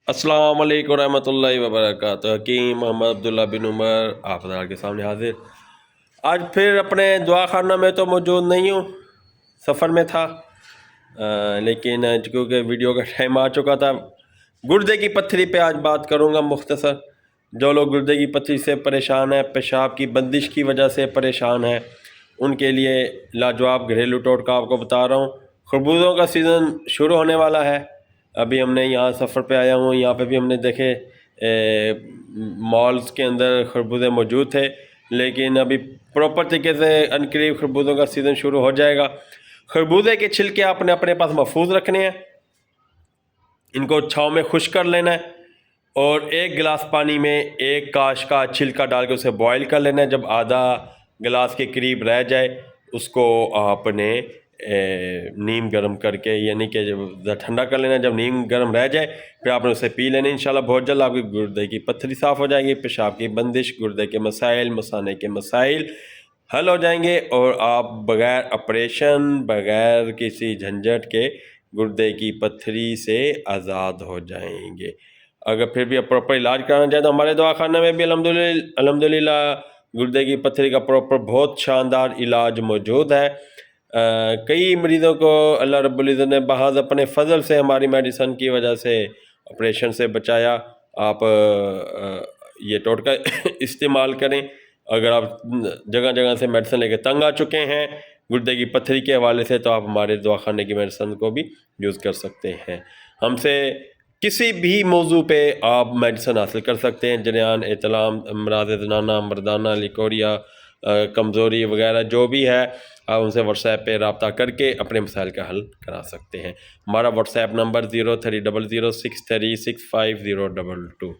السلام علیکم ورحمۃ اللہ وبرکاتہ۔ حکیم محمد عبداللہ بن عمر آپ حضرات کے سامنے حاضر۔ آج پھر اپنے دعا خانہ میں تو موجود نہیں ہوں، سفر میں تھا، لیکن کیونکہ ویڈیو کا ٹائم آ چکا تھا، گردے کی پتھری پہ آج بات کروں گا مختصر۔ جو لوگ گردے کی پتھری سے پریشان ہیں، پیشاب کی بندش کی وجہ سے پریشان ہیں، ان کے لیے لاجواب گھریلو ٹوٹکا آپ کو بتا رہا ہوں۔ خربوزوں کا سیزن شروع ہونے والا ہے۔ ابھی ہم نے یہاں سفر پہ آیا ہوں، یہاں پہ بھی ہم نے دیکھے مالز کے اندر خربوزے موجود تھے، لیکن ابھی پراپر طریقے سے عنقریب خربوزوں کا سیزن شروع ہو جائے گا۔ خربوزے کے چھلکے آپ نے اپنے پاس محفوظ رکھنے ہیں، ان کو چھاؤں میں خشک کر لینا ہے، اور 1 گلاس پانی میں 1 کاش کا چھلکا ڈال کے اسے بوائل کر لینا ہے۔ جب آدھا گلاس کے قریب رہ جائے، اس کو آپ نے نیم گرم کر کے، یعنی کہ جب ٹھنڈا کر لینا، جب نیم گرم رہ جائے پھر آپ نے اسے پی لینا۔ انشاءاللہ بہت جلد آپ کی گردے کی پتھری صاف ہو جائے گی، پیشاب کی بندش، گردے کے مسائل، مثانے کے مسائل حل ہو جائیں گے، اور آپ بغیر آپریشن، بغیر کسی جھنجھٹ کے گردے کی پتھری سے آزاد ہو جائیں گے۔ اگر پھر بھی آپ پراپر علاج کرانا چاہیں تو ہمارے دواخانہ میں بھی الحمدللہ گردے کی پتھری کا پراپر بہت شاندار علاج موجود ہے۔ کئی مریضوں کو اللہ رب العزت نے بحاظ اپنے فضل سے ہماری میڈیسن کی وجہ سے آپریشن سے بچایا۔ آپ یہ ٹوٹکا استعمال کریں۔ اگر آپ جگہ جگہ سے میڈیسن لے کے تنگ آ چکے ہیں گردے کی پتھری کے حوالے سے، تو آپ ہمارے دواخانے کی میڈیسن کو بھی یوز کر سکتے ہیں۔ ہم سے کسی بھی موضوع پہ آپ میڈیسن حاصل کر سکتے ہیں، جریان، احتلام، امراض زنانہ، مردانہ، لیکوریا، کمزوری وغیرہ جو بھی ہے، آپ ان سے واٹس ایپ پہ رابطہ کر کے اپنے مسائل کا حل کرا سکتے ہیں۔ ہمارا واٹس ایپ نمبر 0300636502